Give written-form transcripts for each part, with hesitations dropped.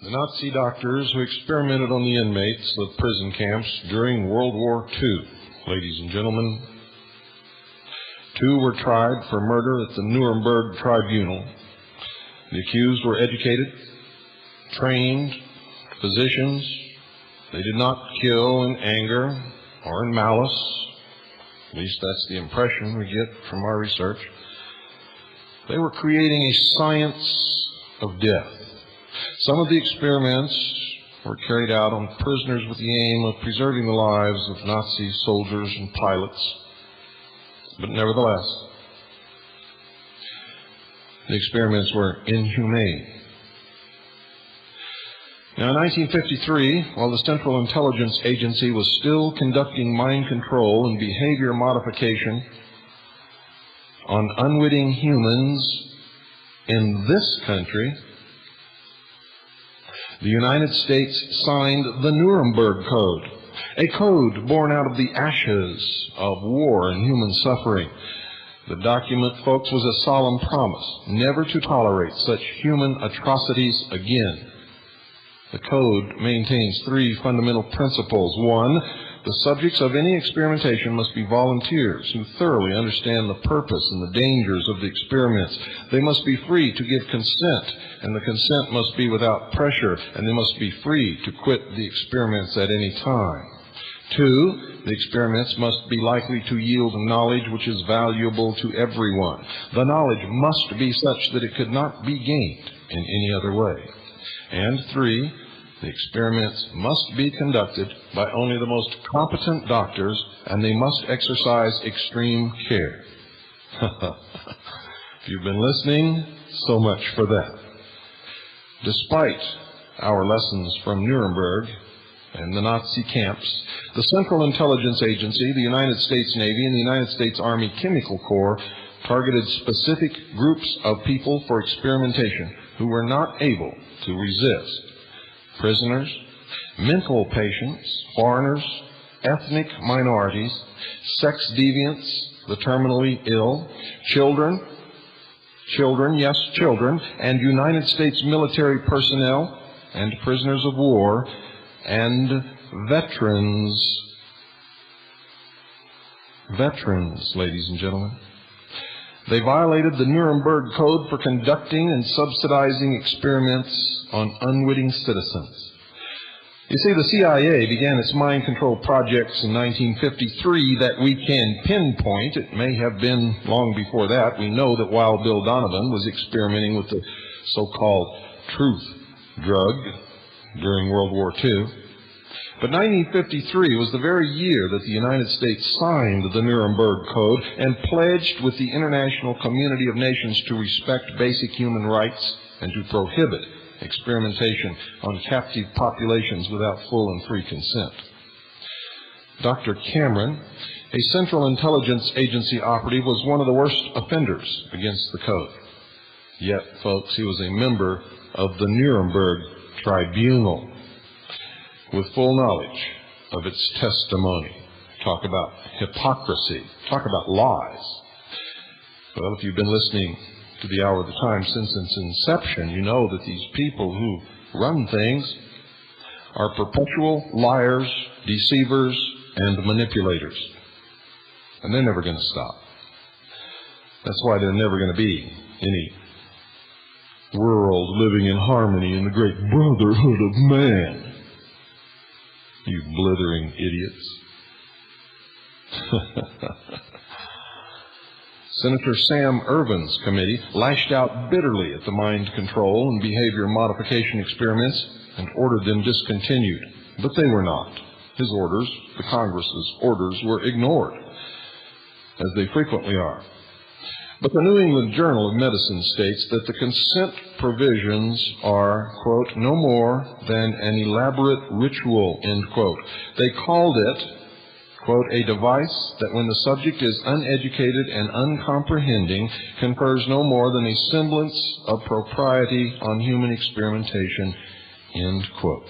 The Nazi doctors who experimented on the inmates of prison camps during World War II, ladies and gentlemen. 2 were tried for murder at the Nuremberg tribunal. The accused were educated, trained physicians. They did not kill in anger or in malice. At least that's the impression we get from our research. They were creating a science of death. Some of the experiments were carried out on prisoners with the aim of preserving the lives of Nazi soldiers and pilots. But nevertheless, the experiments were inhumane. Now, in 1953, while the Central Intelligence Agency was still conducting mind control and behavior modification on unwitting humans in this country, the United States signed the Nuremberg Code, a code born out of the ashes of war and human suffering. The document, folks, was a solemn promise never to tolerate such human atrocities again. The code maintains 3 fundamental principles. 1, the subjects of any experimentation must be volunteers who thoroughly understand the purpose and the dangers of the experiments. They must be free to give consent, and the consent must be without pressure, and they must be free to quit the experiments at any time. 2, the experiments must be likely to yield knowledge which is valuable to everyone. The knowledge must be such that it could not be gained in any other way. And 3, the experiments must be conducted by only the most competent doctors, and they must exercise extreme care. If you've been listening, so much for that. Despite our lessons from Nuremberg and the Nazi camps, the Central Intelligence Agency, the United States Navy, and the United States Army Chemical Corps targeted specific groups of people for experimentation who were not able to resist. Prisoners, mental patients, foreigners, ethnic minorities, sex deviants, the terminally ill, children, yes, children, and United States military personnel, and prisoners of war, and veterans. Veterans, ladies and gentlemen. They violated the Nuremberg Code for conducting and subsidizing experiments on unwitting citizens. You see, the CIA began its mind control projects in 1953 that we can pinpoint. It may have been long before that. We know that Wild Bill Donovan was experimenting with the so-called truth drug during World War II. But 1953 was the very year that the United States signed the Nuremberg Code and pledged with the international community of nations to respect basic human rights and to prohibit experimentation on captive populations without full and free consent. Dr. Cameron, a Central Intelligence Agency operative, was one of the worst offenders against the code. Yet, folks, he was a member of the Nuremberg Tribunal with full knowledge of its testimony. Talk about hypocrisy. Talk about lies. Well, if you've been listening to the Hour of the Time since its inception, you know that these people who run things are perpetual liars, deceivers, and manipulators. And they're never going to stop. That's why there's never going to be any world living in harmony in the great brotherhood of man. You blithering idiots. Senator Sam Ervin's committee lashed out bitterly at the mind control and behavior modification experiments and ordered them discontinued. But they were not. His orders, the Congress's orders, were ignored, as they frequently are. But the New England Journal of Medicine states that the consent provisions are, quote, no more than an elaborate ritual, end quote. They called it, quote, a device that when the subject is uneducated and uncomprehending confers no more than a semblance of propriety on human experimentation, end quote.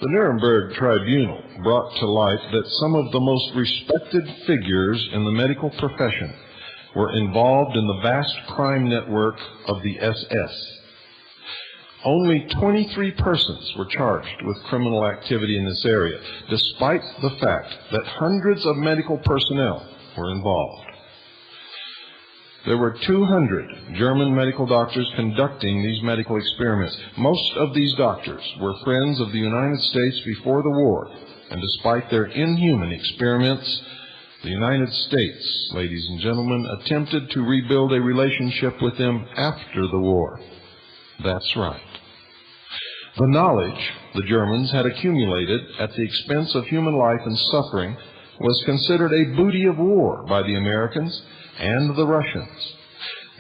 The Nuremberg Tribunal brought to light that some of the most respected figures in the medical profession were involved in the vast crime network of the SS. Only 23 persons were charged with criminal activity in this area, despite the fact that hundreds of medical personnel were involved. There were 200 German medical doctors conducting these medical experiments. Most of these doctors were friends of the United States before the war, and despite their inhuman experiments, the United States, ladies and gentlemen, attempted to rebuild a relationship with them after the war. That's right. The knowledge the Germans had accumulated at the expense of human life and suffering was considered a booty of war by the Americans and the Russians.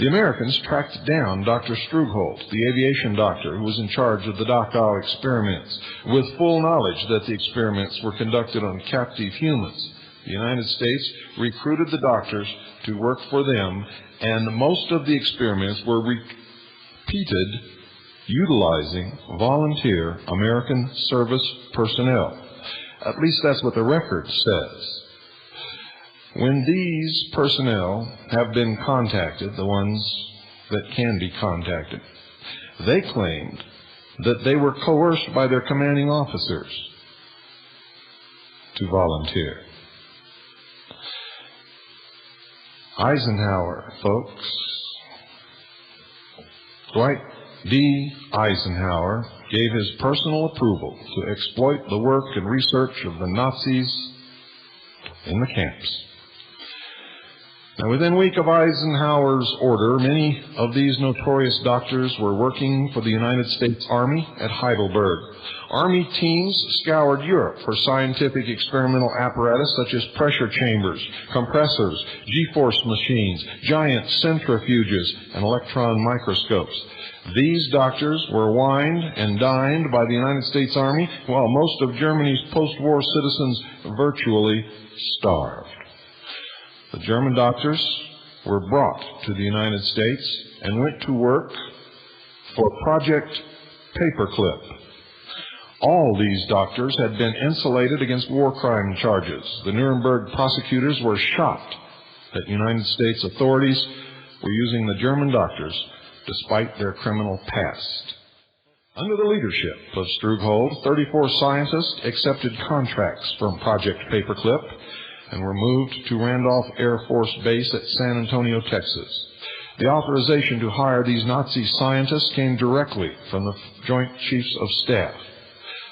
The Americans tracked down Dr. Strughold, the aviation doctor who was in charge of the Dachau experiments, with full knowledge that the experiments were conducted on captive humans. The United States recruited the doctors to work for them, and most of the experiments were repeated utilizing volunteer American service personnel. At least that's what the record says. When these personnel have been contacted, the ones that can be contacted, they claimed that they were coerced by their commanding officers to volunteer. Eisenhower, folks, Dwight D. Eisenhower gave his personal approval to exploit the work and research of the Nazis in the camps. Now, within a week of Eisenhower's order, many of these notorious doctors were working for the United States Army at Heidelberg. Army teams scoured Europe for scientific experimental apparatus such as pressure chambers, compressors, G-force machines, giant centrifuges, and electron microscopes. These doctors were wined and dined by the United States Army, while most of Germany's post-war citizens virtually starved. The German doctors were brought to the United States and went to work for Project Paperclip. All these doctors had been insulated against war crime charges. The Nuremberg prosecutors were shocked that United States authorities were using the German doctors despite their criminal past. Under the leadership of Strughold, 34 scientists accepted contracts from Project Paperclip and were moved to Randolph Air Force Base at San Antonio, Texas. The authorization to hire these Nazi scientists came directly from the Joint Chiefs of Staff.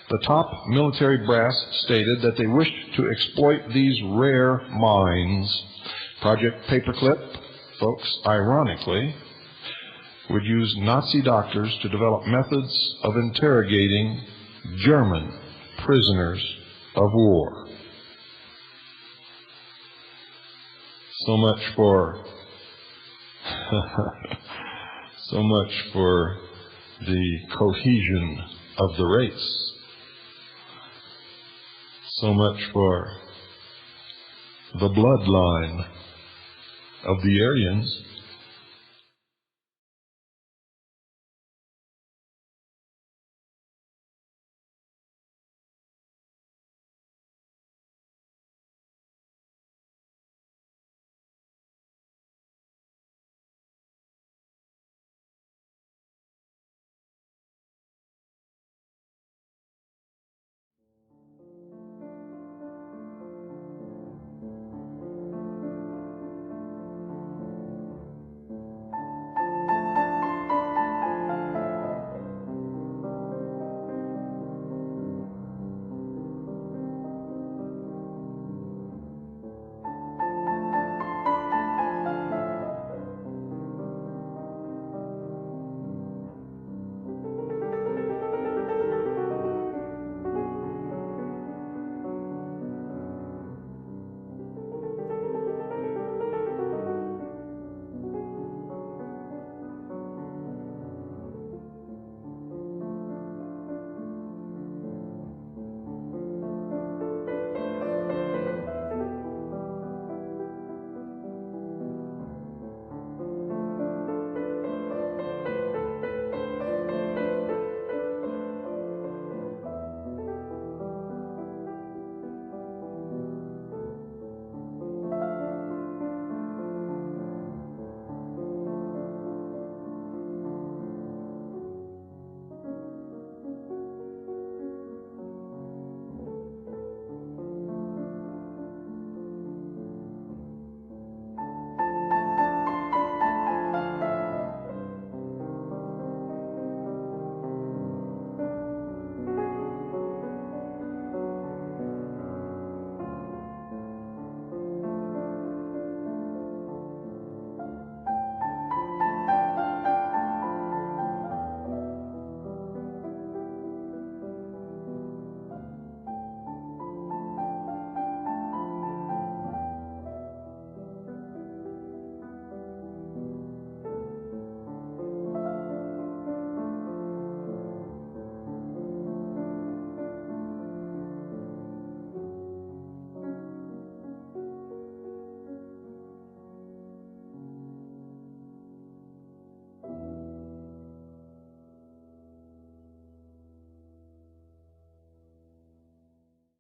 The top military brass stated that they wished to exploit these rare minds. Project Paperclip, folks, ironically, would use Nazi doctors to develop methods of interrogating German prisoners of war. So much for the cohesion of the race. So much for the bloodline of the Aryans.